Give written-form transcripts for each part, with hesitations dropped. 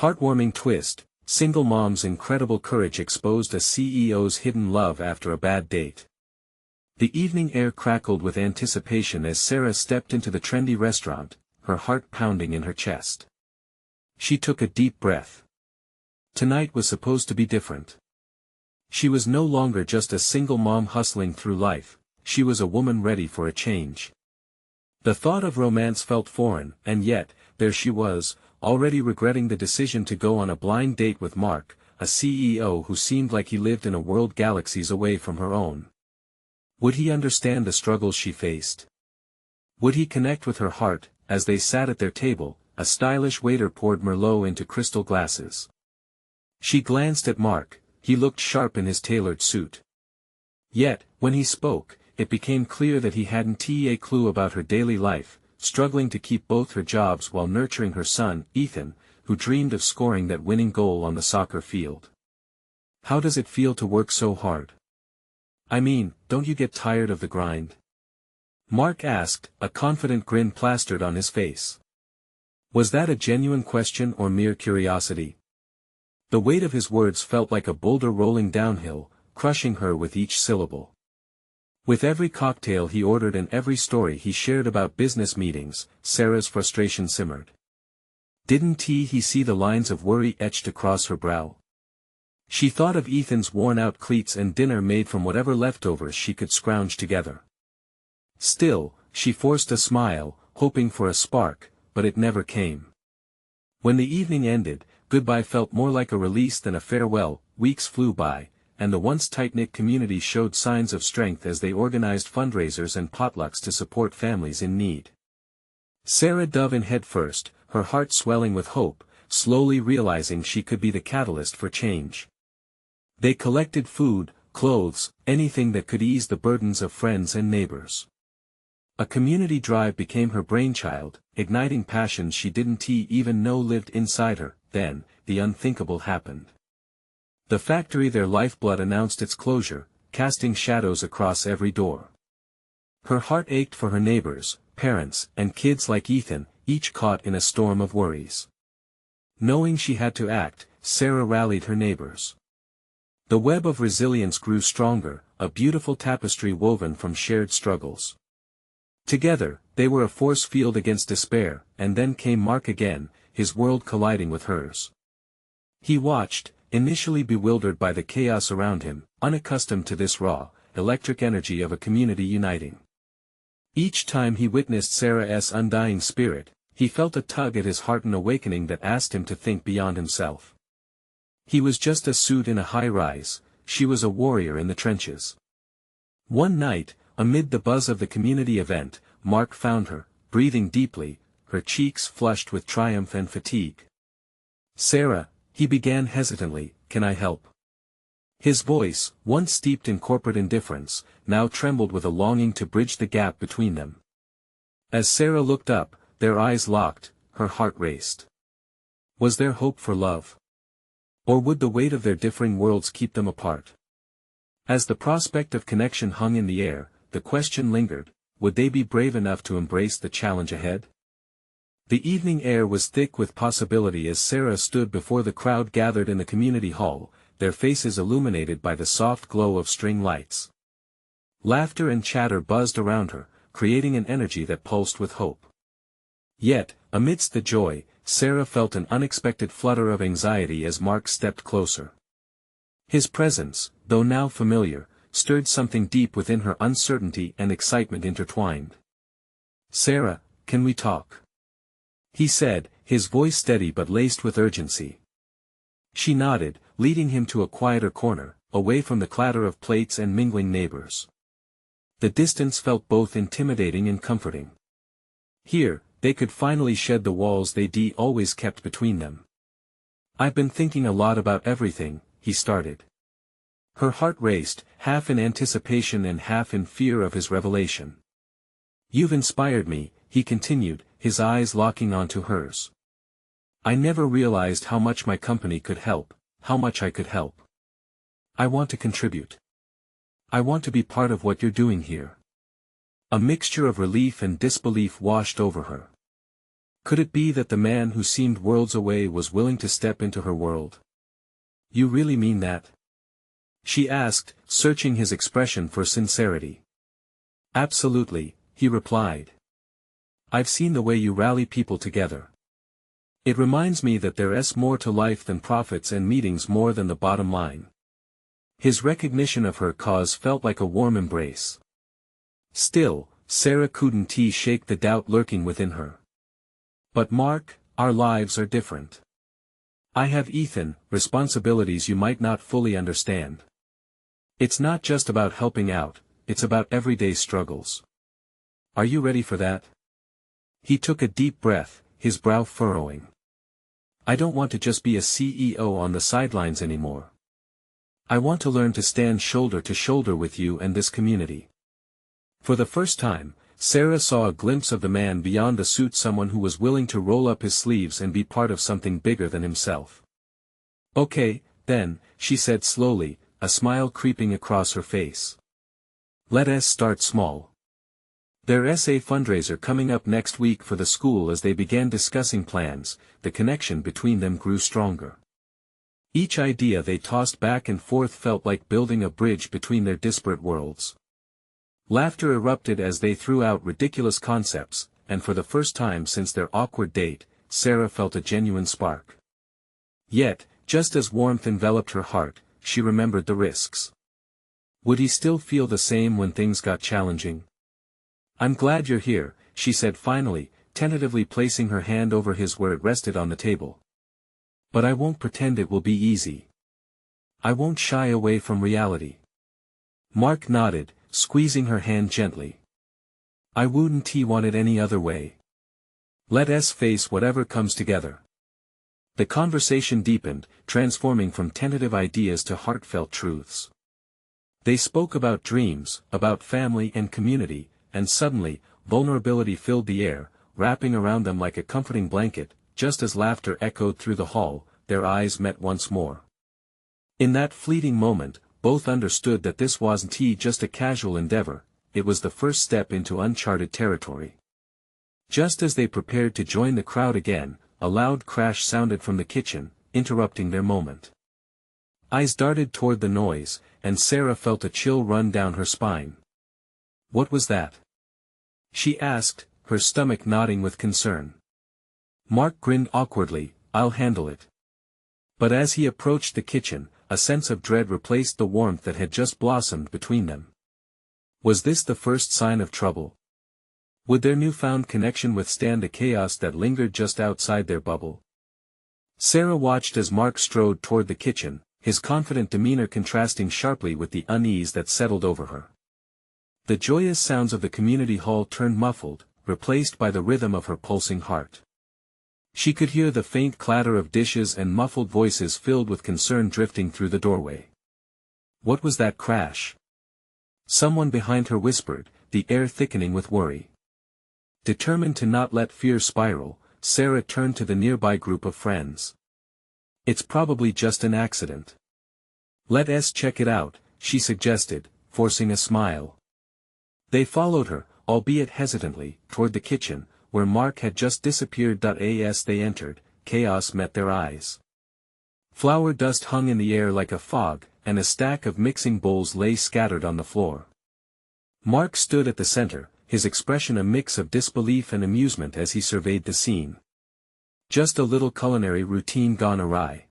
Heartwarming twist, single mom's incredible courage exposed a CEO's hidden love after a bad date. The evening air crackled with anticipation as Sarah stepped into the trendy restaurant, her heart pounding in her chest. She took a deep breath. Tonight was supposed to be different. She was no longer just a single mom hustling through life, she was a woman ready for a change. The thought of romance felt foreign, and yet, there she was, already regretting the decision to go on a blind date with Mark, a CEO who seemed like he lived in a world galaxies away from her own. Would he understand the struggles she faced? Would he connect with her heart? As they sat at their table, a stylish waiter poured Merlot into crystal glasses. She glanced at Mark, he looked sharp in his tailored suit. Yet, when he spoke, it became clear that he hadn't a clue about her daily life, struggling to keep both her jobs while nurturing her son, Ethan, who dreamed of scoring that winning goal on the soccer field. How does it feel to work so hard? I mean, don't you get tired of the grind? Mark asked, a confident grin plastered on his face. Was that a genuine question or mere curiosity? The weight of his words felt like a boulder rolling downhill, crushing her with each syllable. With every cocktail he ordered and every story he shared about business meetings, Sarah's frustration simmered. Didn't he see the lines of worry etched across her brow? She thought of Ethan's worn-out cleats and dinner made from whatever leftovers she could scrounge together. Still, she forced a smile, hoping for a spark, but it never came. When the evening ended, goodbye felt more like a release than a farewell. Weeks flew by, and the once tight-knit community showed signs of strength as they organized fundraisers and potlucks to support families in need. Sarah dove in headfirst, her heart swelling with hope, slowly realizing she could be the catalyst for change. They collected food, clothes, anything that could ease the burdens of friends and neighbors. A community drive became her brainchild, igniting passions she didn't even know lived inside her. Then, the unthinkable happened. The factory, their lifeblood, announced its closure, casting shadows across every door. Her heart ached for her neighbors, parents, and kids like Ethan, each caught in a storm of worries. Knowing she had to act, Sarah rallied her neighbors. The web of resilience grew stronger, a beautiful tapestry woven from shared struggles. Together, they were a force field against despair, and then came Mark again, his world colliding with hers. He watched, initially bewildered by the chaos around him, unaccustomed to this raw, electric energy of a community uniting. Each time he witnessed Sarah's undying spirit, he felt a tug at his heart, an awakening that asked him to think beyond himself. He was just a suit in a high-rise, she was a warrior in the trenches. One night, amid the buzz of the community event, Mark found her, breathing deeply, her cheeks flushed with triumph and fatigue. "Sarah," he began hesitantly, "can I help?" His voice, once steeped in corporate indifference, now trembled with a longing to bridge the gap between them. As Sarah looked up, their eyes locked, her heart raced. Was there hope for love? Or would the weight of their differing worlds keep them apart? As the prospect of connection hung in the air, the question lingered, would they be brave enough to embrace the challenge ahead? The evening air was thick with possibility as Sarah stood before the crowd gathered in the community hall, their faces illuminated by the soft glow of string lights. Laughter and chatter buzzed around her, creating an energy that pulsed with hope. Yet, amidst the joy, Sarah felt an unexpected flutter of anxiety as Mark stepped closer. His presence, though now familiar, stirred something deep within her, uncertainty and excitement intertwined. "Sarah, can we talk?" he said, his voice steady but laced with urgency. She nodded, leading him to a quieter corner, away from the clatter of plates and mingling neighbors. The distance felt both intimidating and comforting. Here, they could finally shed the walls they'd always kept between them. "I've been thinking a lot about everything," he started. Her heart raced, half in anticipation and half in fear of his revelation. "You've inspired me," he continued, his eyes locking onto hers. "I never realized how much my company could help, how much I could help. I want to contribute. I want to be part of what you're doing here." A mixture of relief and disbelief washed over her. Could it be that the man who seemed worlds away was willing to step into her world? You really mean that? She asked, searching his expression for sincerity. Absolutely, he replied. I've seen the way you rally people together. It reminds me that there's more to life than profits and meetings, more than the bottom line. His recognition of her cause felt like a warm embrace. Still, Sarah couldn't shake the doubt lurking within her. But Mark, our lives are different. I have Ethan, responsibilities you might not fully understand. It's not just about helping out, it's about everyday struggles. Are you ready for that? He took a deep breath, his brow furrowing. I don't want to just be a CEO on the sidelines anymore. I want to learn to stand shoulder to shoulder with you and this community. For the first time, Sarah saw a glimpse of the man beyond the suit, someone who was willing to roll up his sleeves and be part of something bigger than himself. Okay, then, she said slowly, a smile creeping across her face. Let's start small. There's a fundraiser coming up next week for the school. As they began discussing plans, the connection between them grew stronger. Each idea they tossed back and forth felt like building a bridge between their disparate worlds. Laughter erupted as they threw out ridiculous concepts, and for the first time since their awkward date, Sarah felt a genuine spark. Yet, just as warmth enveloped her heart, she remembered the risks. Would he still feel the same when things got challenging? I'm glad you're here, she said finally, tentatively placing her hand over his where it rested on the table. But I won't pretend it will be easy. I won't shy away from reality. Mark nodded, squeezing her hand gently. I wouldn't want it any other way. Let's face whatever comes together. The conversation deepened, transforming from tentative ideas to heartfelt truths. They spoke about dreams, about family and community, and suddenly, vulnerability filled the air, wrapping around them like a comforting blanket. Just as laughter echoed through the hall, their eyes met once more. In that fleeting moment, both understood that this wasn't just a casual endeavor, it was the first step into uncharted territory. Just as they prepared to join the crowd again, a loud crash sounded from the kitchen, interrupting their moment. Eyes darted toward the noise, and Sarah felt a chill run down her spine. What was that? She asked, her stomach nodding with concern. Mark grinned awkwardly, I'll handle it. But as he approached the kitchen, a sense of dread replaced the warmth that had just blossomed between them. Was this the first sign of trouble? Would their newfound connection withstand the chaos that lingered just outside their bubble? Sarah watched as Mark strode toward the kitchen, his confident demeanor contrasting sharply with the unease that settled over her. The joyous sounds of the community hall turned muffled, replaced by the rhythm of her pulsing heart. She could hear the faint clatter of dishes and muffled voices filled with concern drifting through the doorway. What was that crash? Someone behind her whispered, the air thickening with worry. Determined to not let fear spiral, Sarah turned to the nearby group of friends. It's probably just an accident. Let's check it out, she suggested, forcing a smile. They followed her, albeit hesitantly, toward the kitchen, where Mark had just disappeared. As they entered, chaos met their eyes. Flour dust hung in the air like a fog, and a stack of mixing bowls lay scattered on the floor. Mark stood at the center, his expression a mix of disbelief and amusement as he surveyed the scene. Just a little culinary routine gone awry.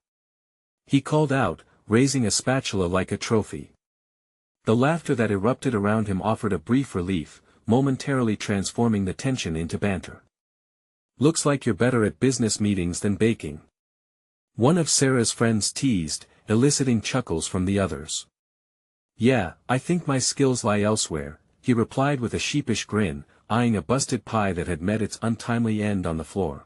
He called out, raising a spatula like a trophy. The laughter that erupted around him offered a brief relief, momentarily transforming the tension into banter. Looks like you're better at business meetings than baking. One of Sarah's friends teased, eliciting chuckles from the others. Yeah, I think my skills lie elsewhere, he replied with a sheepish grin, eyeing a busted pie that had met its untimely end on the floor.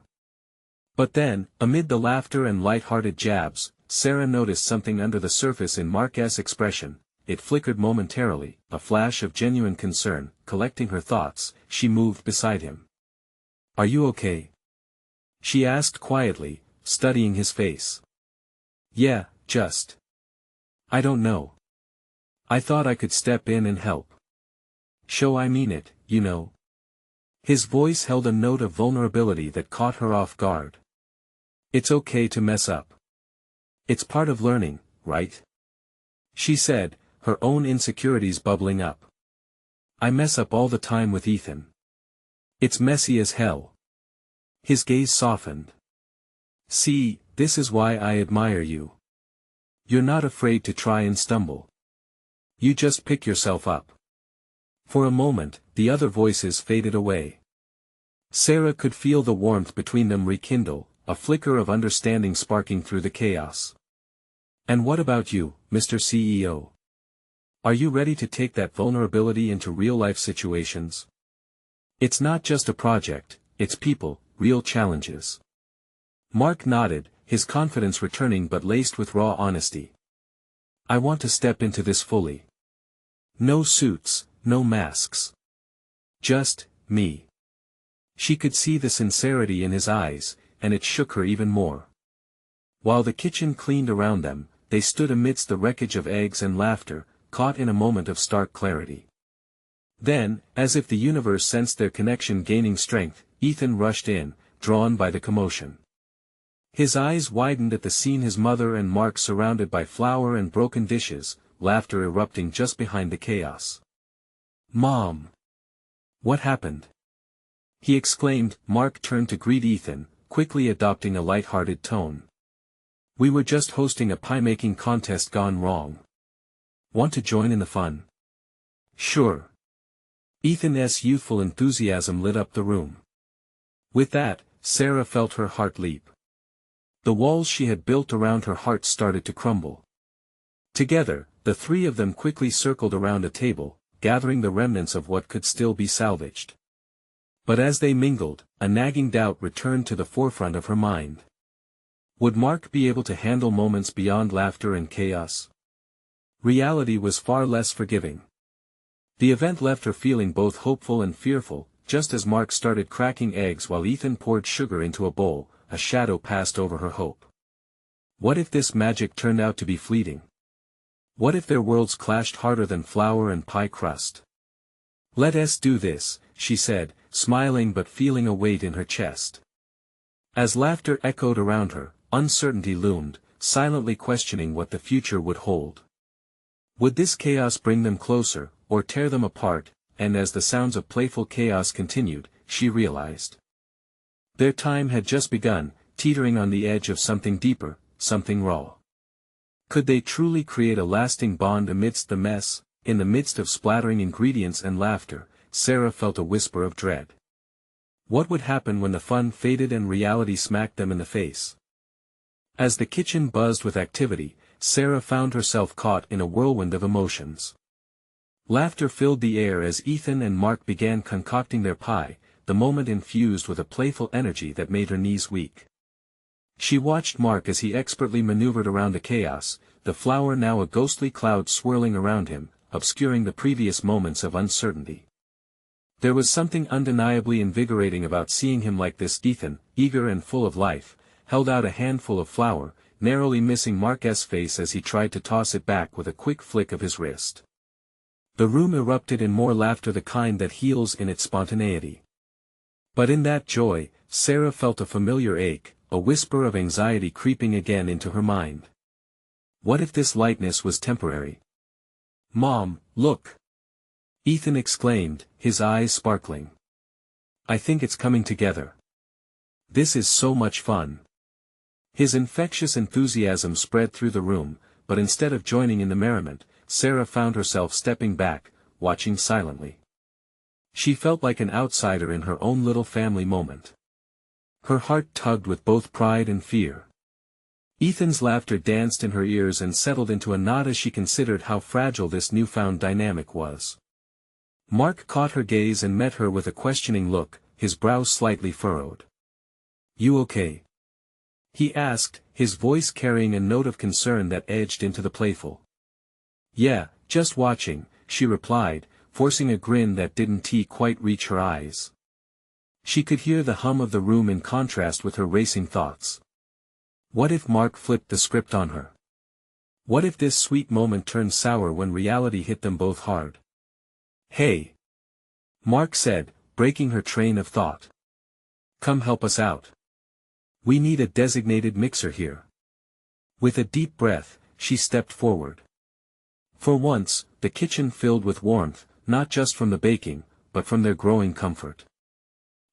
But then, amid the laughter and light-hearted jabs, Sarah noticed something under the surface in Mark's expression. It flickered momentarily, a flash of genuine concern. Collecting her thoughts, she moved beside him. Are you okay? She asked quietly, studying his face. Yeah, just. I don't know. I thought I could step in and help. I mean it, you know. His voice held a note of vulnerability that caught her off guard. It's okay to mess up. It's part of learning, right? She said, her own insecurities bubbling up. I mess up all the time with Ethan. It's messy as hell. His gaze softened. See, this is why I admire you. You're not afraid to try and stumble. You just pick yourself up. For a moment, the other voices faded away. Sarah could feel the warmth between them rekindle, a flicker of understanding sparking through the chaos. And what about you, Mr. CEO? Are you ready to take that vulnerability into real-life situations? It's not just a project, it's people, real challenges. Mark nodded, his confidence returning but laced with raw honesty. I want to step into this fully. No suits, no masks. Just, me. She could see the sincerity in his eyes, and it shook her even more. While the kitchen cleaned around them, they stood amidst the wreckage of eggs and laughter, caught in a moment of stark clarity. Then, as if the universe sensed their connection gaining strength, Ethan rushed in, drawn by the commotion. His eyes widened at the scene, his mother and Mark surrounded by flour and broken dishes, laughter erupting just behind the chaos. Mom! What happened? He exclaimed. Mark turned to greet Ethan, quickly adopting a light-hearted tone. We were just hosting a pie-making contest gone wrong. Want to join in the fun? Sure. Ethan's youthful enthusiasm lit up the room. With that, Sarah felt her heart leap. The walls she had built around her heart started to crumble. Together, the three of them quickly circled around a table, gathering the remnants of what could still be salvaged. But as they mingled, a nagging doubt returned to the forefront of her mind. Would Mark be able to handle moments beyond laughter and chaos? Reality was far less forgiving. The event left her feeling both hopeful and fearful. Just as Mark started cracking eggs while Ethan poured sugar into a bowl, a shadow passed over her hope. What if this magic turned out to be fleeting? What if their worlds clashed harder than flour and pie crust? Let us do this, she said, smiling but feeling a weight in her chest. As laughter echoed around her, uncertainty loomed, silently questioning what the future would hold. Would this chaos bring them closer, or tear them apart? And as the sounds of playful chaos continued, she realized. Their time had just begun, teetering on the edge of something deeper, something raw. Could they truly create a lasting bond amidst the mess? In the midst of splattering ingredients and laughter, Sarah felt a whisper of dread. What would happen when the fun faded and reality smacked them in the face? As the kitchen buzzed with activity, Sarah found herself caught in a whirlwind of emotions. Laughter filled the air as Ethan and Mark began concocting their pie, the moment infused with a playful energy that made her knees weak. She watched Mark as he expertly maneuvered around the chaos, the flour now a ghostly cloud swirling around him, obscuring the previous moments of uncertainty. There was something undeniably invigorating about seeing him like this. Ethan, eager and full of life, held out a handful of flour, narrowly missing Mark's face as he tried to toss it back with a quick flick of his wrist. The room erupted in more laughter, the kind that heals in its spontaneity. But in that joy, Sarah felt a familiar ache, a whisper of anxiety creeping again into her mind. What if this lightness was temporary? Mom, look! Ethan exclaimed, his eyes sparkling. I think it's coming together. This is so much fun. His infectious enthusiasm spread through the room, but instead of joining in the merriment, Sarah found herself stepping back, watching silently. She felt like an outsider in her own little family moment. Her heart tugged with both pride and fear. Ethan's laughter danced in her ears and settled into a knot as she considered how fragile this newfound dynamic was. Mark caught her gaze and met her with a questioning look, his brows slightly furrowed. You okay? He asked, his voice carrying a note of concern that edged into the playful. Yeah, just watching, she replied, forcing a grin that didn't quite reach her eyes. She could hear the hum of the room in contrast with her racing thoughts. What if Mark flipped the script on her? What if this sweet moment turned sour when reality hit them both hard? Hey! Mark said, breaking her train of thought. Come help us out. We need a designated mixer here. With a deep breath, she stepped forward. For once, the kitchen filled with warmth, not just from the baking, but from their growing comfort.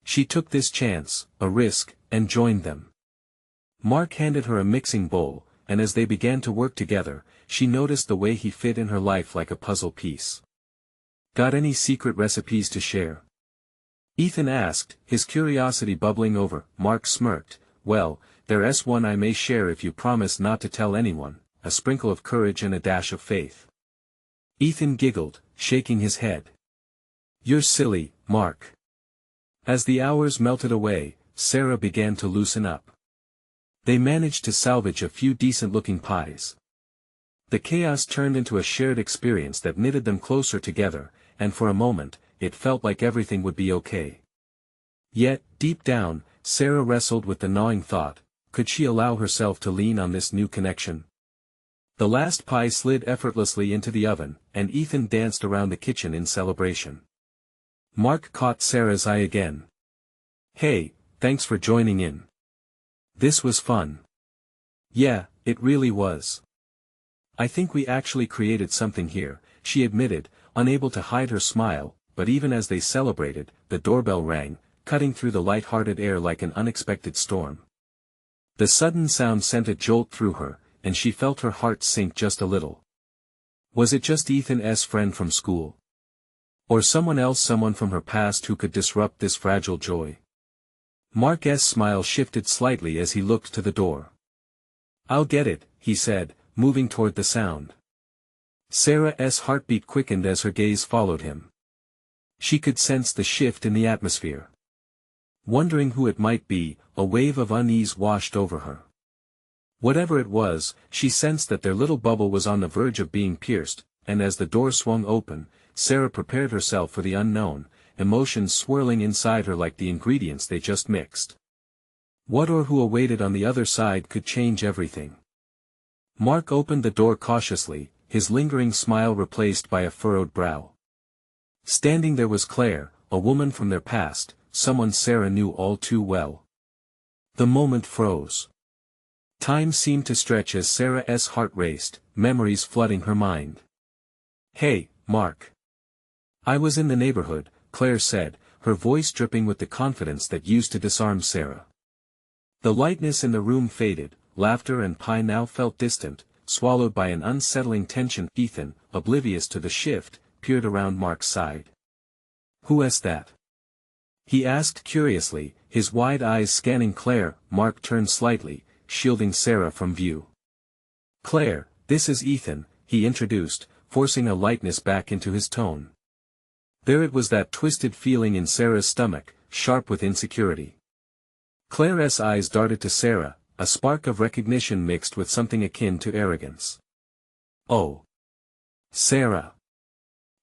She took this chance, a risk, and joined them. Mark handed her a mixing bowl, and as they began to work together, she noticed the way he fit in her life like a puzzle piece. Got any secret recipes to share? Ethan asked, his curiosity bubbling over. Mark smirked. Well, there's one I may share if you promise not to tell anyone, a sprinkle of courage and a dash of faith. Ethan giggled, shaking his head. You're silly, Mark. As the hours melted away, Sarah began to loosen up. They managed to salvage a few decent-looking pies. The chaos turned into a shared experience that knitted them closer together, and for a moment, it felt like everything would be okay. Yet, deep down, Sarah wrestled with the gnawing thought, could she allow herself to lean on this new connection? The last pie slid effortlessly into the oven, and Ethan danced around the kitchen in celebration. Mark caught Sarah's eye again. Hey, thanks for joining in. This was fun. Yeah, it really was. I think we actually created something here, she admitted, unable to hide her smile, but even as they celebrated, the doorbell rang, cutting through the light-hearted air like an unexpected storm. The sudden sound sent a jolt through her, and she felt her heart sink just a little. Was it just Ethan's friend from school? Or someone else, someone from her past who could disrupt this fragile joy? Mark's smile shifted slightly as he looked to the door. I'll get it, he said, moving toward the sound. Sarah's heartbeat quickened as her gaze followed him. She could sense the shift in the atmosphere. Wondering who it might be, a wave of unease washed over her. Whatever it was, she sensed that their little bubble was on the verge of being pierced, and as the door swung open, Sarah prepared herself for the unknown, emotions swirling inside her like the ingredients they just mixed. What or who awaited on the other side could change everything. Mark opened the door cautiously, his lingering smile replaced by a furrowed brow. Standing there was Claire, a woman from their past, someone Sarah knew all too well. The moment froze. Time seemed to stretch as Sarah's heart raced, memories flooding her mind. Hey, Mark. I was in the neighborhood, Claire said, her voice dripping with the confidence that used to disarm Sarah. The lightness in the room faded, laughter and pie now felt distant, swallowed by an unsettling tension. Ethan, oblivious to the shift, peered around Mark's side. Who's that? He asked curiously, his wide eyes scanning Claire. Mark turned slightly, shielding Sarah from view. Claire, this is Ethan, he introduced, forcing a lightness back into his tone. There it was, that twisted feeling in Sarah's stomach, sharp with insecurity. Claire's eyes darted to Sarah, a spark of recognition mixed with something akin to arrogance. Oh. Sarah.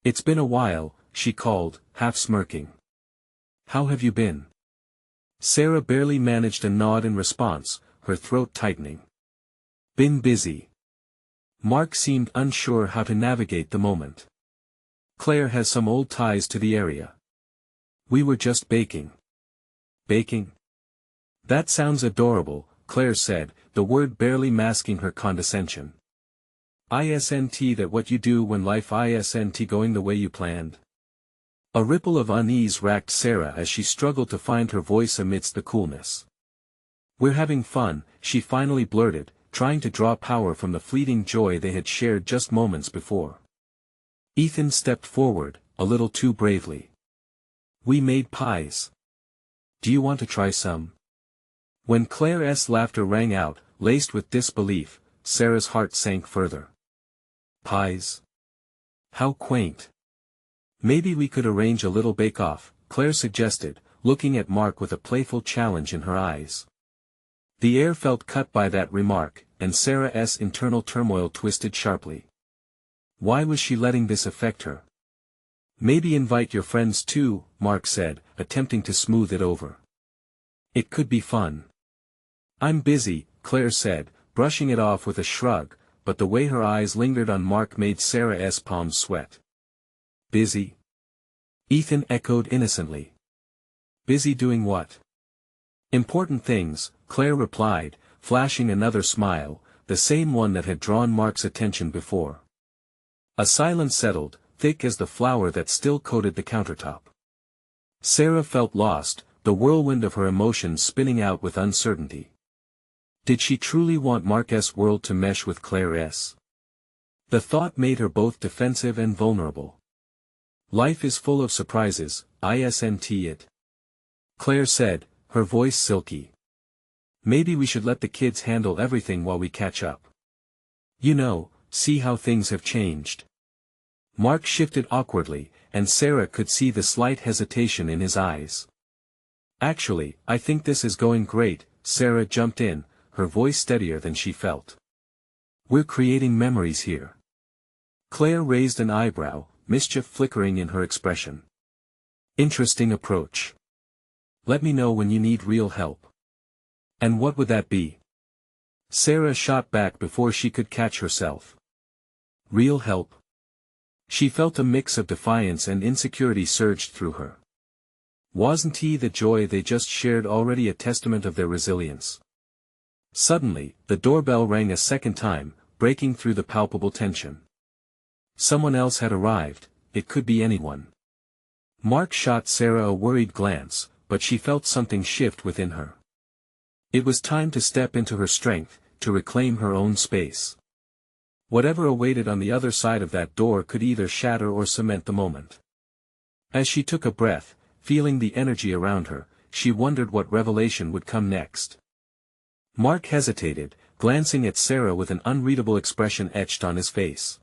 It's been a while, she called, half smirking. How have you been? Sarah barely managed a nod in response, her throat tightening. Been busy. Mark seemed unsure how to navigate the moment. Claire has some old ties to the area. We were just baking. Baking? That sounds adorable, Claire said, the word barely masking her condescension. Isn't that what you do when life isn't going the way you planned? A ripple of unease racked Sarah as she struggled to find her voice amidst the coolness. We're having fun, she finally blurted, trying to draw power from the fleeting joy they had shared just moments before. Ethan stepped forward, a little too bravely. We made pies. Do you want to try some? When Claire's laughter rang out, laced with disbelief, Sarah's heart sank further. Pies? How quaint. Maybe we could arrange a little bake-off, Claire suggested, looking at Mark with a playful challenge in her eyes. The air felt cut by that remark, and Sarah's internal turmoil twisted sharply. Why was she letting this affect her? Maybe invite your friends too, Mark said, attempting to smooth it over. It could be fun. I'm busy, Claire said, brushing it off with a shrug, but the way her eyes lingered on Mark made Sarah's palms sweat. Busy? Ethan echoed innocently. Busy doing what? Important things, Claire replied, flashing another smile, the same one that had drawn Mark's attention before. A silence settled, thick as the flour that still coated the countertop. Sarah felt lost, the whirlwind of her emotions spinning out with uncertainty. Did she truly want Mark's world to mesh with Claire's? The thought made her both defensive and vulnerable. Life is full of surprises, isn't it? Claire said, her voice silky. Maybe we should let the kids handle everything while we catch up. You know, see how things have changed. Mark shifted awkwardly, and Sarah could see the slight hesitation in his eyes. Actually, I think this is going great, Sarah jumped in, her voice steadier than she felt. We're creating memories here. Claire raised an eyebrow, mischief flickering in her expression. Interesting approach. Let me know when you need real help. And what would that be? Sarah shot back before she could catch herself. Real help? She felt a mix of defiance and insecurity surged through her. Wasn't the joy they just shared already a testament of their resilience? Suddenly, the doorbell rang a second time, breaking through the palpable tension. Someone else had arrived, it could be anyone. Mark shot Sarah a worried glance, but she felt something shift within her. It was time to step into her strength, to reclaim her own space. Whatever awaited on the other side of that door could either shatter or cement the moment. As she took a breath, feeling the energy around her, she wondered what revelation would come next. Mark hesitated, glancing at Sarah with an unreadable expression etched on his face.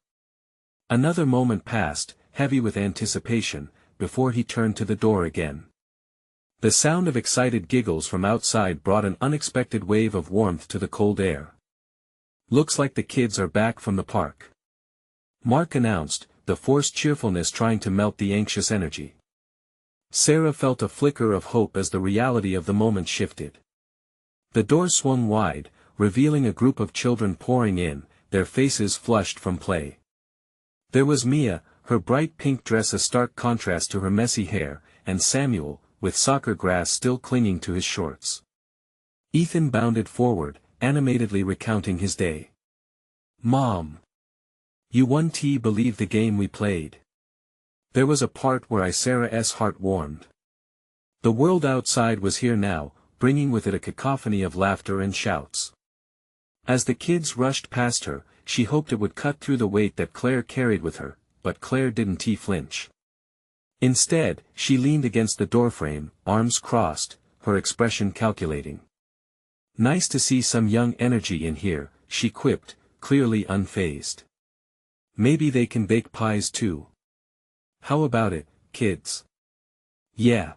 Another moment passed, heavy with anticipation, before he turned to the door again. The sound of excited giggles from outside brought an unexpected wave of warmth to the cold air. Looks like the kids are back from the park. Mark announced, the forced cheerfulness trying to melt the anxious energy. Sarah felt a flicker of hope as the reality of the moment shifted. The door swung wide, revealing a group of children pouring in, their faces flushed from play. There was Mia, her bright pink dress a stark contrast to her messy hair, and Samuel, with soccer grass still clinging to his shorts. Ethan bounded forward, animatedly recounting his day. Mom! You won't believe the game we played. There was a part where Sarah's heart warmed. The world outside was here now, bringing with it a cacophony of laughter and shouts. As the kids rushed past her, she hoped it would cut through the weight that Claire carried with her, but Claire didn't flinch. Instead, she leaned against the doorframe, arms crossed, her expression calculating. Nice to see some young energy in here, she quipped, clearly unfazed. Maybe they can bake pies too. How about it, kids? Yeah.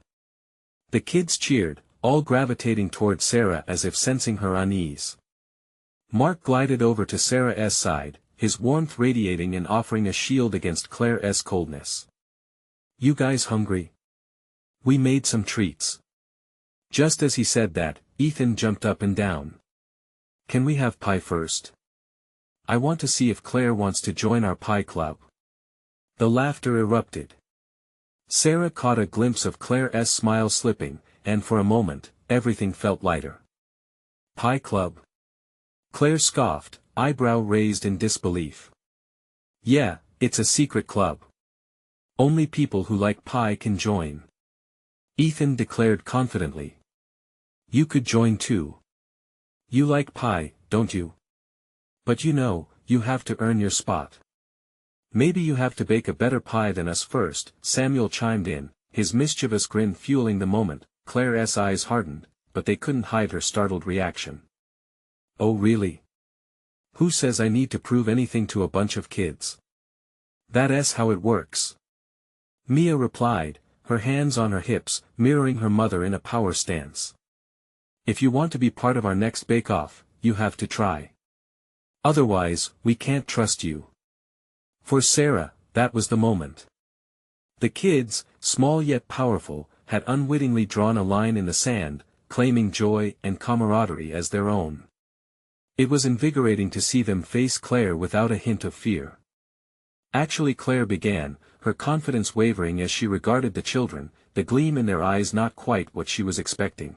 The kids cheered, all gravitating toward Sarah as if sensing her unease. Mark glided over to Sarah's side, his warmth radiating and offering a shield against Claire's coldness. You guys hungry? We made some treats. Just as he said that, Ethan jumped up and down. Can we have pie first? I want to see if Claire wants to join our pie club. The laughter erupted. Sarah caught a glimpse of Claire's smile slipping, and for a moment, everything felt lighter. Pie club? Claire scoffed, eyebrow raised in disbelief. Yeah, it's a secret club. Only people who like pie can join. Ethan declared confidently. You could join too. You like pie, don't you? But you know, you have to earn your spot. Maybe you have to bake a better pie than us first, Samuel chimed in, his mischievous grin fueling the moment. Claire's eyes hardened, but they couldn't hide her startled reaction. Oh really? Who says I need to prove anything to a bunch of kids? That's how it works. Mia replied, her hands on her hips, mirroring her mother in a power stance. If you want to be part of our next bake-off, you have to try. Otherwise, we can't trust you. For Sarah, that was the moment. The kids, small yet powerful, had unwittingly drawn a line in the sand, claiming joy and camaraderie as their own. It was invigorating to see them face Claire without a hint of fear. Actually, Claire began, her confidence wavering as she regarded the children, the gleam in their eyes not quite what she was expecting.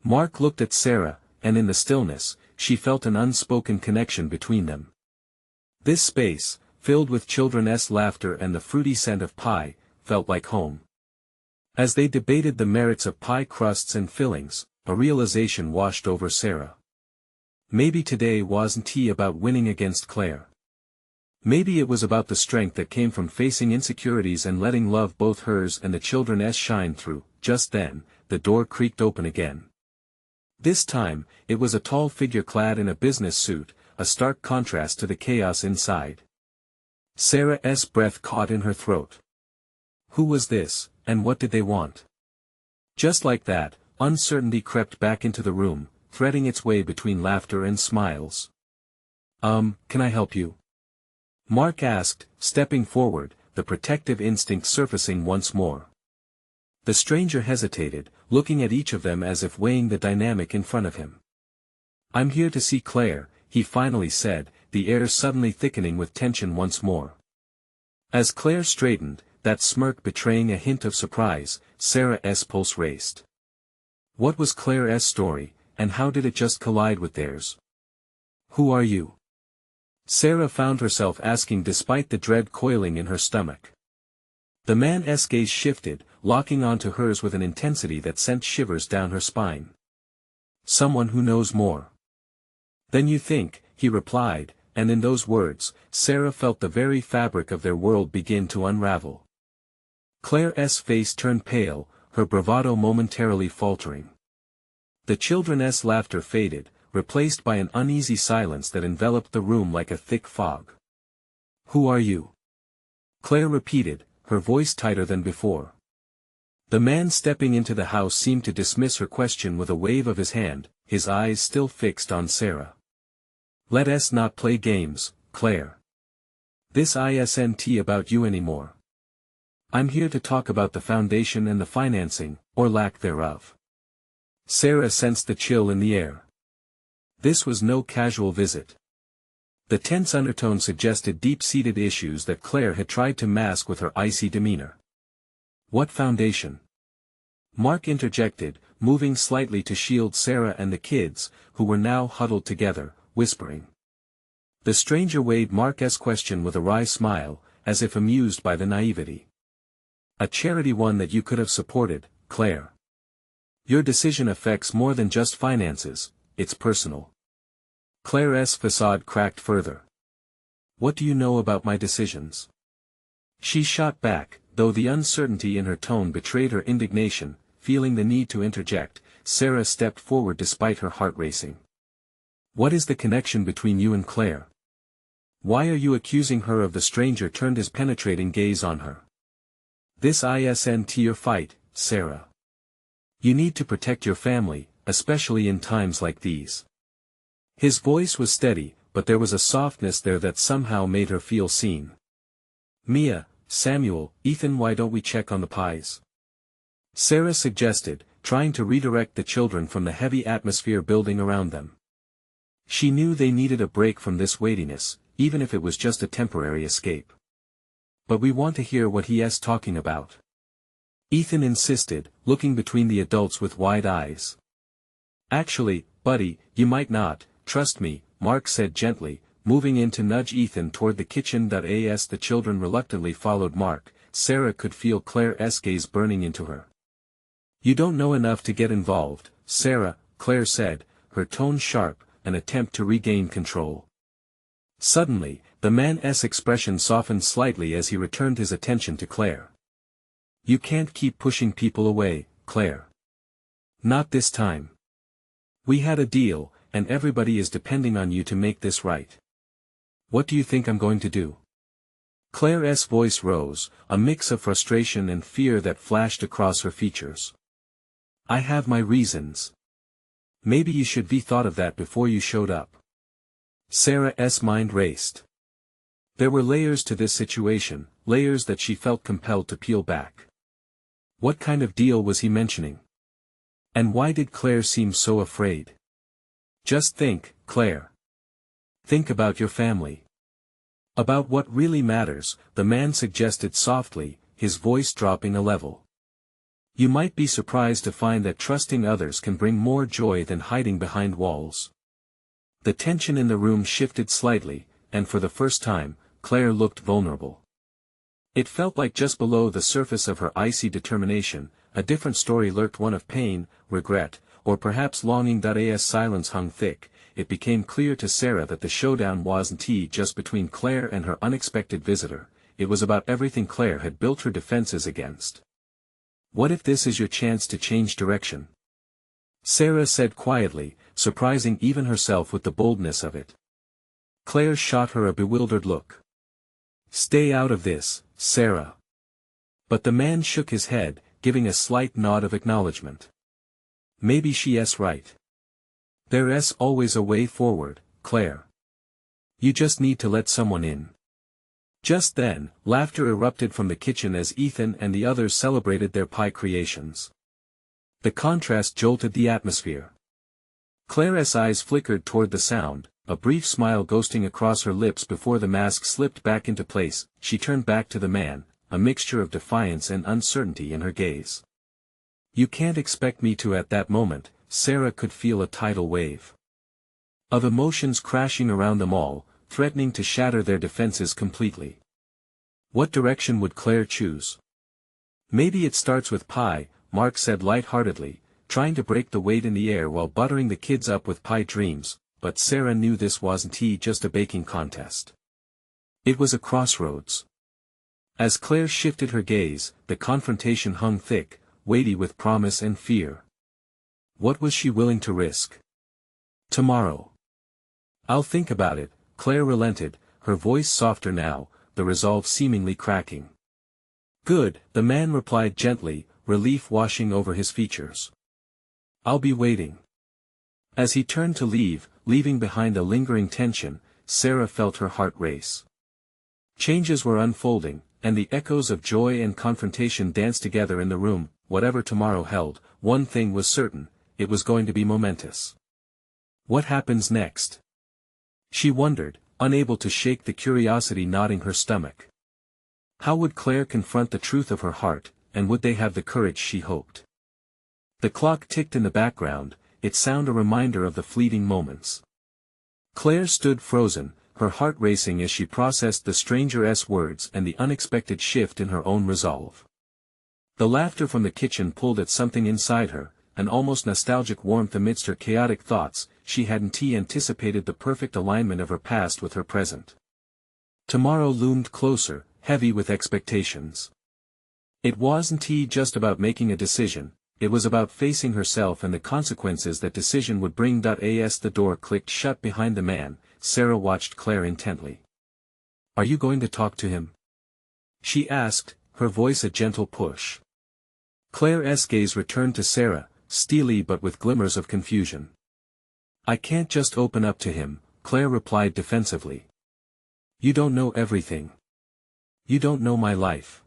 Mark looked at Sarah, and in the stillness, she felt an unspoken connection between them. This space, filled with children's laughter and the fruity scent of pie, felt like home. As they debated the merits of pie crusts and fillings, a realization washed over Sarah. Maybe today wasn't he about winning against Claire. Maybe it was about the strength that came from facing insecurities and letting love, both hers and the children's, shine through. Just then, the door creaked open again. This time, it was a tall figure clad in a business suit, a stark contrast to the chaos inside. Sarah's breath caught in her throat. Who was this, and what did they want? Just like that, uncertainty crept back into the room, threading its way between laughter and smiles. Can I help you? Mark asked, stepping forward, the protective instinct surfacing once more. The stranger hesitated, looking at each of them as if weighing the dynamic in front of him. I'm here to see Claire, he finally said, the air suddenly thickening with tension once more. As Claire straightened, that smirk betraying a hint of surprise, Sarah's pulse raced. What was Claire's story, and how did it just collide with theirs? Who are you? Sarah found herself asking despite the dread coiling in her stomach. The man's gaze shifted, locking onto hers with an intensity that sent shivers down her spine. Someone who knows more than you think, he replied, and in those words, Sarah felt the very fabric of their world begin to unravel. Claire's face turned pale, her bravado momentarily faltering. The children's laughter faded, replaced by an uneasy silence that enveloped the room like a thick fog. Who are you? Claire repeated, her voice tighter than before. The man stepping into the house seemed to dismiss her question with a wave of his hand, his eyes still fixed on Sarah. Let us not play games, Claire. This isn't about you anymore. I'm here to talk about the foundation and the financing, or lack thereof. Sarah sensed the chill in the air. This was no casual visit. The tense undertone suggested deep-seated issues that Claire had tried to mask with her icy demeanor. What foundation? Mark interjected, moving slightly to shield Sarah and the kids, who were now huddled together, whispering. The stranger weighed Mark's question with a wry smile, as if amused by the naivety. A charity, one that you could have supported, Claire. Your decision affects more than just finances, it's personal. Claire's facade cracked further. What do you know about my decisions? She shot back, though the uncertainty in her tone betrayed her indignation. Feeling the need to interject, Sarah stepped forward despite her heart racing. What is the connection between you and Claire? Why are you accusing her of? The stranger turned his penetrating gaze on her. This isn't your fight, Sarah. You need to protect your family, especially in times like these. His voice was steady, but there was a softness there that somehow made her feel seen. Mia, Samuel, Ethan, why don't we check on the pies? Sarah suggested, trying to redirect the children from the heavy atmosphere building around them. She knew they needed a break from this weightiness, even if it was just a temporary escape. But we want to hear what he is talking about. Ethan insisted, looking between the adults with wide eyes. Actually, buddy, you might not, trust me, Mark said gently, moving in to nudge Ethan toward the kitchen. As the children reluctantly followed Mark, Sarah could feel Claire's gaze burning into her. You don't know enough to get involved, Sarah, Claire said, her tone sharp, an attempt to regain control. Suddenly, the man's expression softened slightly as he returned his attention to Claire. You can't keep pushing people away, Claire. Not this time. We had a deal, and everybody is depending on you to make this right. What do you think I'm going to do? Claire's voice rose, a mix of frustration and fear that flashed across her features. I have my reasons. Maybe you should be thought of that before you showed up. Sarah's mind raced. There were layers to this situation, layers that she felt compelled to peel back. What kind of deal was he mentioning? And why did Claire seem so afraid? Just think, Claire. Think about your family. About what really matters, the man suggested softly, his voice dropping a level. You might be surprised to find that trusting others can bring more joy than hiding behind walls. The tension in the room shifted slightly, and for the first time, Claire looked vulnerable. It felt like just below the surface of her icy determination, a different story lurked, one of pain, regret, or perhaps longing. As silence hung thick, it became clear to Sarah that the showdown wasn't just between Claire and her unexpected visitor, it was about everything Claire had built her defenses against. "What if this is your chance to change direction?" Sarah said quietly, surprising even herself with the boldness of it. Claire shot her a bewildered look. "Stay out of this, Sarah." But the man shook his head, giving a slight nod of acknowledgement. "Maybe she's right. There's always a way forward, Claire. You just need to let someone in." Just then, laughter erupted from the kitchen as Ethan and the others celebrated their pie creations. The contrast jolted the atmosphere. Claire's eyes flickered toward the sound, a brief smile ghosting across her lips before the mask slipped back into place. She turned back to the man, a mixture of defiance and uncertainty in her gaze. "You can't expect me to." At that moment, Sarah could feel a tidal wave of emotions crashing around them all, threatening to shatter their defenses completely. What direction would Claire choose? "Maybe it starts with pie," Mark said lightheartedly, trying to break the weight in the air while buttering the kids up with pie dreams, but Sarah knew this wasn't just a baking contest. It was a crossroads. As Claire shifted her gaze, the confrontation hung thick, weighty with promise and fear. What was she willing to risk? "Tomorrow. I'll think about it," Claire relented, her voice softer now, the resolve seemingly cracking. "Good," the man replied gently, relief washing over his features. "I'll be waiting." As he turned to leave, leaving behind a lingering tension, Sarah felt her heart race. Changes were unfolding, and the echoes of joy and confrontation danced together in the room. Whatever tomorrow held, one thing was certain, it was going to be momentous. What happens next? She wondered, unable to shake the curiosity knotting her stomach. How would Claire confront the truth of her heart, and would they have the courage she hoped? The clock ticked in the background, its sound a reminder of the fleeting moments. Claire stood frozen, her heart racing as she processed the stranger's words and the unexpected shift in her own resolve. The laughter from the kitchen pulled at something inside her, an almost nostalgic warmth amidst her chaotic thoughts. She hadn't anticipated the perfect alignment of her past with her present. Tomorrow loomed closer, heavy with expectations. It wasn't just about making a decision, it was about facing herself and the consequences that decision would bring. As the door clicked shut behind the man, Sarah watched Claire intently. "Are you going to talk to him?" she asked, her voice a gentle push. Claire's gaze returned to Sarah, steely but with glimmers of confusion. "I can't just open up to him," Claire replied defensively. "You don't know everything. You don't know my life."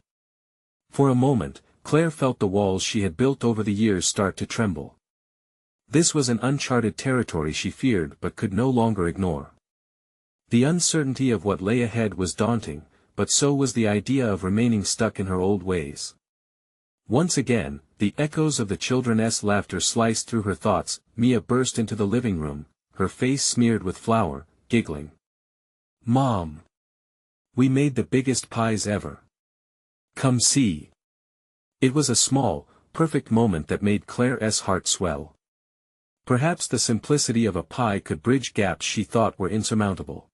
For a moment, Claire felt the walls she had built over the years start to tremble. This was an uncharted territory she feared but could no longer ignore. The uncertainty of what lay ahead was daunting, but so was the idea of remaining stuck in her old ways. Once again, the echoes of the children's laughter sliced through her thoughts. Mia burst into the living room, her face smeared with flour, giggling. "Mom! We made the biggest pies ever. Come see." It was a small, perfect moment that made Claire's heart swell. Perhaps the simplicity of a pie could bridge gaps she thought were insurmountable.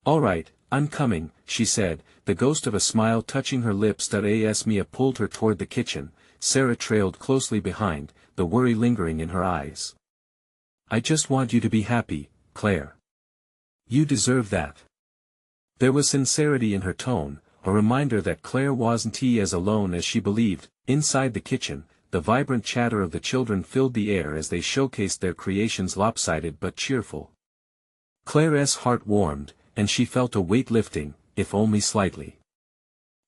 "All right, I'm coming," she said, the ghost of a smile touching her lips. As Mia pulled her toward the kitchen, Sarah trailed closely behind, the worry lingering in her eyes. "I just want you to be happy, Claire. You deserve that." There was sincerity in her tone, a reminder that Claire wasn't as alone as she believed. Inside the kitchen, the vibrant chatter of the children filled the air as they showcased their creations, lopsided but cheerful. Claire's heart warmed, and she felt a weight lifting, if only slightly.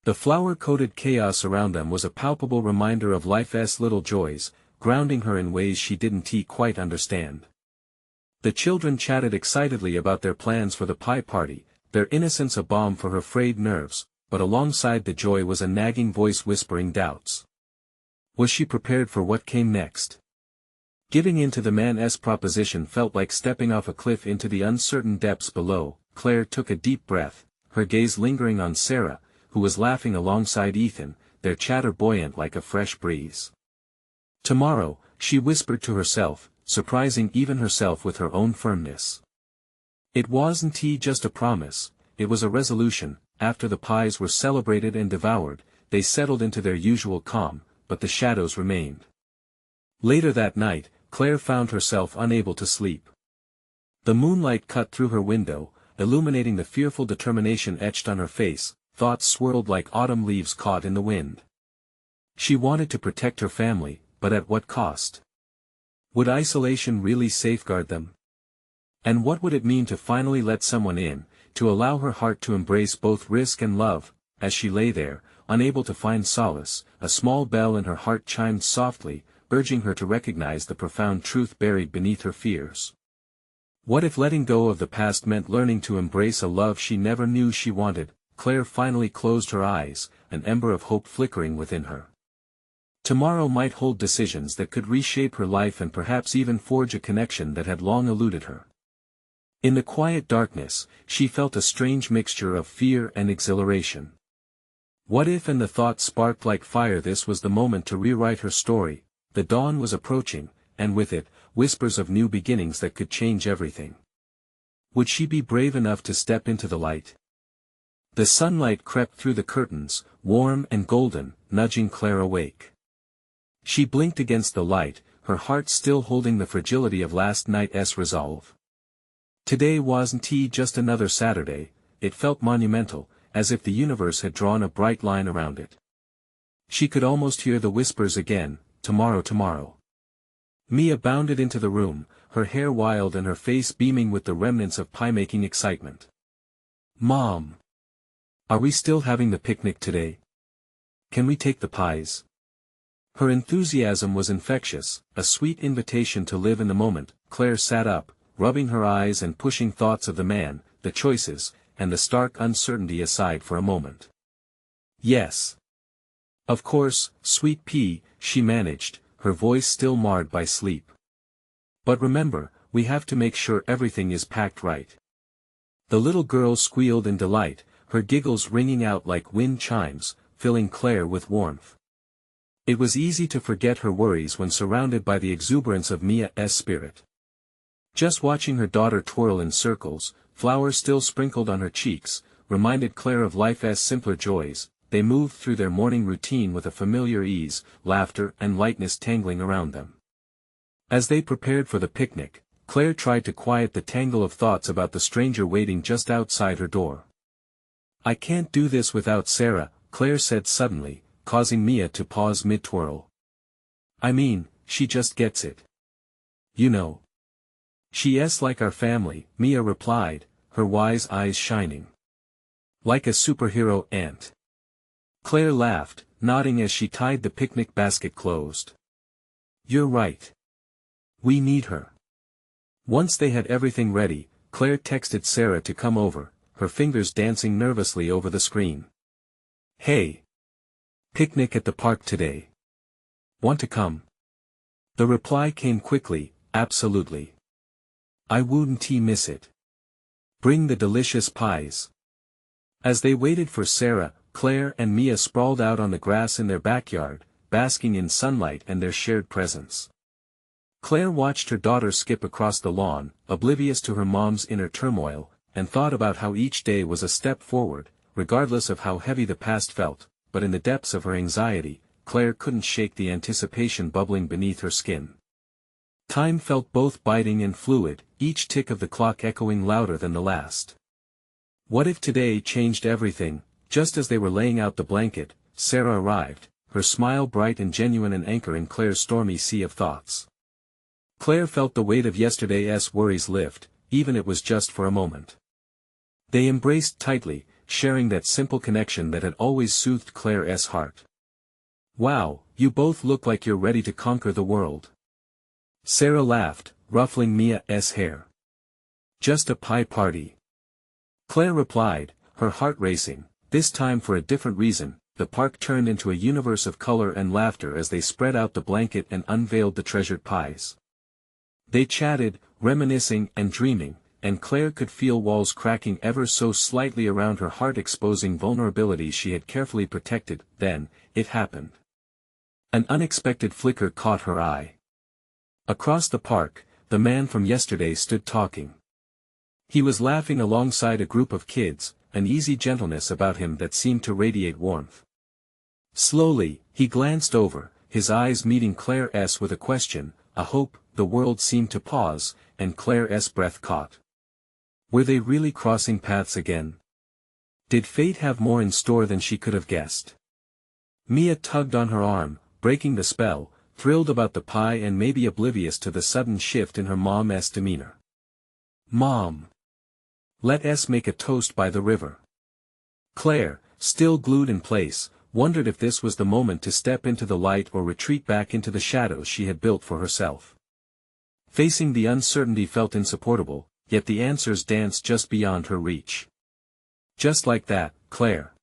The flour-coated chaos around them was a palpable reminder of life's little joys, grounding her in ways she didn't quite understand. The children chatted excitedly about their plans for the pie party, their innocence a balm for her frayed nerves, but alongside the joy was a nagging voice whispering doubts. Was she prepared for what came next? Giving in to the man's proposition felt like stepping off a cliff into the uncertain depths below. Claire took a deep breath, her gaze lingering on Sarah, who was laughing alongside Ethan, their chatter buoyant like a fresh breeze. Tomorrow, she whispered to herself, surprising even herself with her own firmness. It wasn't just a promise, it was a resolution. After the pies were celebrated and devoured, they settled into their usual calm, but the shadows remained. Later that night, Claire found herself unable to sleep. The moonlight cut through her window, illuminating the fearful determination etched on her face. Thoughts swirled like autumn leaves caught in the wind. She wanted to protect her family, but at what cost? Would isolation really safeguard them? And what would it mean to finally let someone in, to allow her heart to embrace both risk and love? As she lay there, unable to find solace, a small bell in her heart chimed softly, urging her to recognize the profound truth buried beneath her fears. What if letting go of the past meant learning to embrace a love she never knew she wanted? Claire finally closed her eyes, an ember of hope flickering within her. Tomorrow might hold decisions that could reshape her life and perhaps even forge a connection that had long eluded her. In the quiet darkness, she felt a strange mixture of fear and exhilaration. What if, and the thought sparked like fire, this was the moment to rewrite her story. The dawn was approaching, and with it, whispers of new beginnings that could change everything. Would she be brave enough to step into the light? The sunlight crept through the curtains, warm and golden, nudging Claire awake. She blinked against the light, her heart still holding the fragility of last night's resolve. Today wasn't just another Saturday, it felt monumental, as if the universe had drawn a bright line around it. She could almost hear the whispers again, tomorrow, tomorrow. Mia bounded into the room, her hair wild and her face beaming with the remnants of pie-making excitement. "Mom! Are we still having the picnic today? Can we take the pies?" Her enthusiasm was infectious, a sweet invitation to live in the moment. Claire sat up, rubbing her eyes and pushing thoughts of the man, the choices, and the stark uncertainty aside for a moment. "Yes. Of course, sweet pea," she managed, her voice still marred by sleep. "But remember, we have to make sure everything is packed right." The little girl squealed in delight, her giggles ringing out like wind chimes, filling Claire with warmth. It was easy to forget her worries when surrounded by the exuberance of Mia's spirit. Just watching her daughter twirl in circles, flowers still sprinkled on her cheeks, reminded Claire of life's simpler joys. They moved through their morning routine with a familiar ease, laughter and lightness tangling around them. As they prepared for the picnic, Claire tried to quiet the tangle of thoughts about the stranger waiting just outside her door. "I can't do this without Sarah," Claire said suddenly, causing Mia to pause mid-twirl. "I mean, she just gets it. You know. She's like our family," Mia replied, her wise eyes shining. "Like a superhero aunt." Claire laughed, nodding as she tied the picnic basket closed. "You're right. We need her." Once they had everything ready, Claire texted Sarah to come over, her fingers dancing nervously over the screen. "Hey! Picnic at the park today. Want to come?" The reply came quickly, "Absolutely. I wouldn't miss it. Bring the delicious pies." As they waited for Sarah, Claire and Mia sprawled out on the grass in their backyard, basking in sunlight and their shared presence. Claire watched her daughter skip across the lawn, oblivious to her mom's inner turmoil, and thought about how each day was a step forward, regardless of how heavy the past felt. But in the depths of her anxiety, Claire couldn't shake the anticipation bubbling beneath her skin. Time felt both biting and fluid, each tick of the clock echoing louder than the last. What if today changed everything? Just as they were laying out the blanket, Sarah arrived, her smile bright and genuine, an anchor in Claire's stormy sea of thoughts. Claire felt the weight of yesterday's worries lift, even it was just for a moment. They embraced tightly, sharing that simple connection that had always soothed Claire's heart. "Wow, you both look like you're ready to conquer the world." Sarah laughed, ruffling Mia's hair. "Just a pie party." Claire replied, her heart racing, this time for a different reason. the park turned into a universe of color and laughter as they spread out the blanket and unveiled the treasured pies. They chatted, reminiscing and dreaming, and Claire could feel walls cracking ever so slightly around her heart, exposing vulnerabilities she had carefully protected. Then, it happened. An unexpected flicker caught her eye. Across the park, the man from yesterday stood talking. He was laughing alongside a group of kids, an easy gentleness about him that seemed to radiate warmth. Slowly, he glanced over, his eyes meeting Claire's with a question, a hope. The world seemed to pause, and Claire's breath caught. Were they really crossing paths again? Did fate have more in store than she could have guessed? Mia tugged on her arm, breaking the spell, thrilled about the pie and maybe oblivious to the sudden shift in her mom's demeanor. Mom! Let us make a toast by the river. Claire, still glued in place, wondered if this was the moment to step into the light or retreat back into the shadows she had built for herself. Facing the uncertainty felt insupportable, yet the answers danced just beyond her reach. Just like that, Claire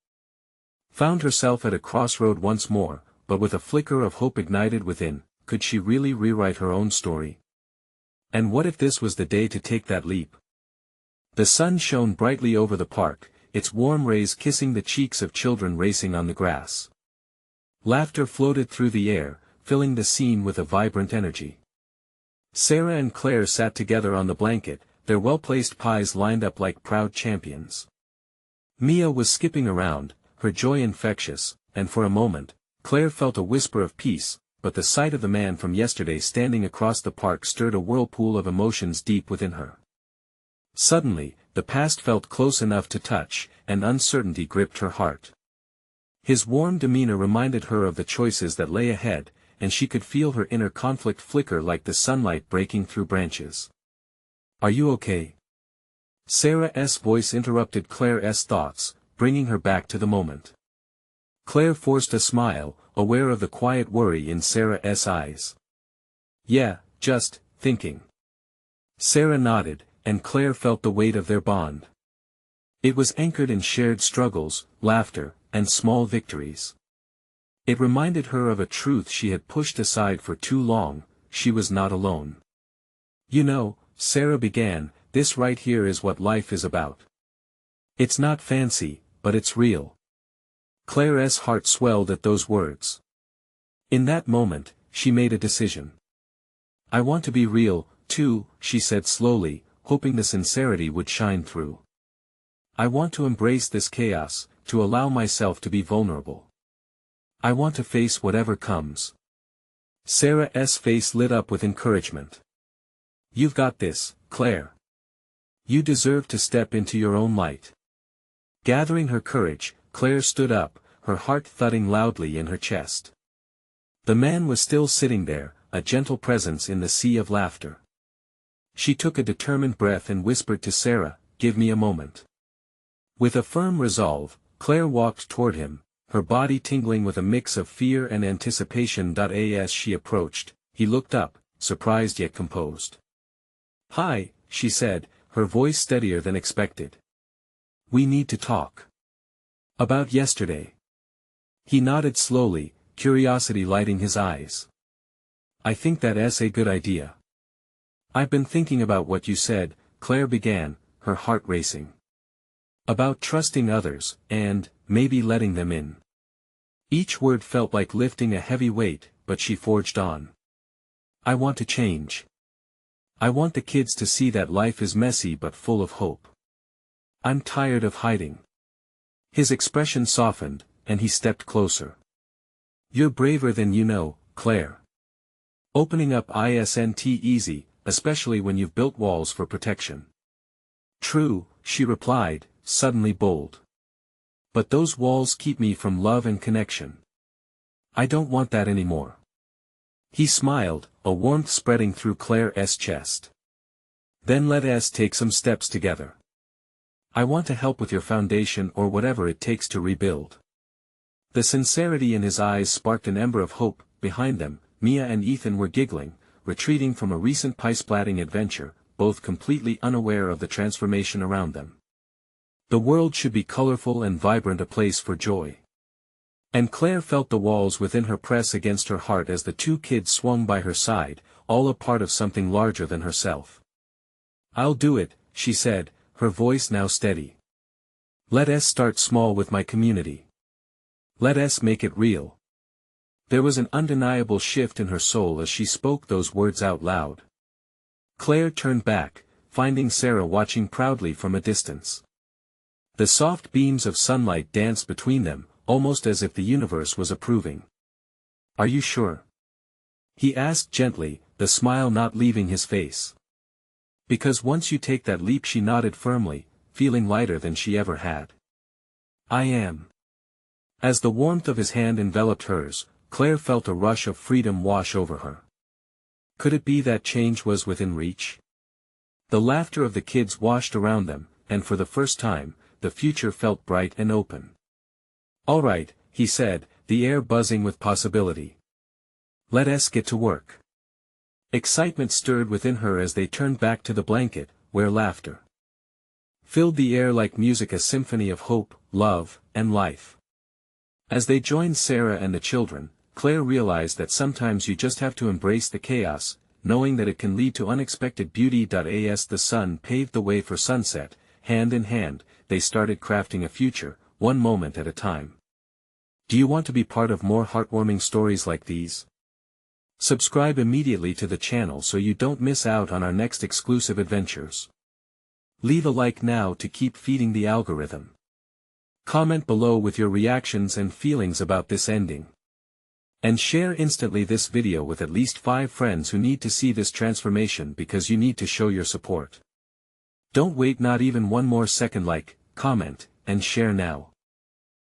found herself at a crossroad once more, but with a flicker of hope ignited within. Could she really rewrite her own story? And what if this was the day to take that leap? The sun shone brightly over the park, its warm rays kissing the cheeks of children racing on the grass. Laughter floated through the air, filling the scene with a vibrant energy. Sarah and Claire sat together on the blanket, their well-placed pies lined up like proud champions. Mia was skipping around, her joy infectious, and for a moment, Claire felt a whisper of peace, but the sight of the man from yesterday standing across the park stirred a whirlpool of emotions deep within her. Suddenly, the past felt close enough to touch, and uncertainty gripped her heart. His warm demeanor reminded her of the choices that lay ahead, and she could feel her inner conflict flicker like the sunlight breaking through branches. Are you okay? Sarah's voice interrupted Claire's thoughts, bringing her back to the moment. Claire forced a smile, aware of the quiet worry in Sarah's eyes. Yeah, just thinking. Sarah nodded, and Claire felt the weight of their bond. It was anchored in shared struggles, laughter, and small victories. It reminded her of a truth she had pushed aside for too long: she was not alone. You know, Sarah began, this right here is what life is about. It's not fancy, but it's real. Claire's heart swelled at those words. In that moment, she made a decision. I want to be real, too, she said slowly, hoping the sincerity would shine through. I want to embrace this chaos, to allow myself to be vulnerable. I want to face whatever comes. Sarah's face lit up with encouragement. You've got this, Claire. You deserve to step into your own light. Gathering her courage, Claire stood up, her heart thudding loudly in her chest. The man was still sitting there, a gentle presence in the sea of laughter. She took a determined breath and whispered to Sarah, "Give me a moment." With a firm resolve, Claire walked toward him, her body tingling with a mix of fear and anticipation. As she approached, he looked up, surprised yet composed. "Hi," she said, her voice steadier than expected. "We need to talk. About yesterday." He nodded slowly, curiosity lighting his eyes. "I think that's a good idea." "I've been thinking about what you said," Claire began, her heart racing. "About trusting others, and, maybe letting them in." Each word felt like lifting a heavy weight, but she forged on. "I want to change. I want the kids to see that life is messy but full of hope. I'm tired of hiding." His expression softened, and he stepped closer. "You're braver than you know, Claire. Opening up isn't easy, especially when you've built walls for protection." "True," she replied, suddenly bold. "But those walls keep me from love and connection. I don't want that anymore." He smiled, a warmth spreading through Claire's chest. "Then let us take some steps together. I want to help with your foundation or whatever it takes to rebuild." The sincerity in his eyes sparked an ember of hope. Behind them, Mia and Ethan were giggling, retreating from a recent pie-splatting adventure, both completely unaware of the transformation around them. The world should be colorful and vibrant, a place for joy. And Claire felt the walls within her press against her heart as the two kids swung by her side, all a part of something larger than herself. "I'll do it," she said, her voice now steady. "Let us start small with my community. Let us make it real." There was an undeniable shift in her soul as she spoke those words out loud. Claire turned back, finding Sarah watching proudly from a distance. The soft beams of sunlight danced between them, almost as if the universe was approving. "Are you sure?" he asked gently, the smile not leaving his face. "Because once you take that leap," she nodded firmly, feeling lighter than she ever had. "I am." As the warmth of his hand enveloped hers, Claire felt a rush of freedom wash over her. Could it be that change was within reach? The laughter of the kids washed around them, and for the first time, the future felt bright and open. "All right," he said, the air buzzing with possibility. "Let us get to work." Excitement stirred within her as they turned back to the blanket, where laughter filled the air like music, a symphony of hope, love, and life. As they joined Sarah and the children, Claire realized that sometimes you just have to embrace the chaos, knowing that it can lead to unexpected beauty. As the sun paved the way for sunset, hand in hand, they started crafting a future, one moment at a time. Do you want to be part of more heartwarming stories like these? Subscribe immediately to the channel so you don't miss out on our next exclusive adventures. Leave a like now to keep feeding the algorithm. Comment below with your reactions and feelings about this ending. And share instantly this video with at least 5 friends who need to see this transformation, because you need to show your support. Don't wait not even one more second. Like, comment, and share now.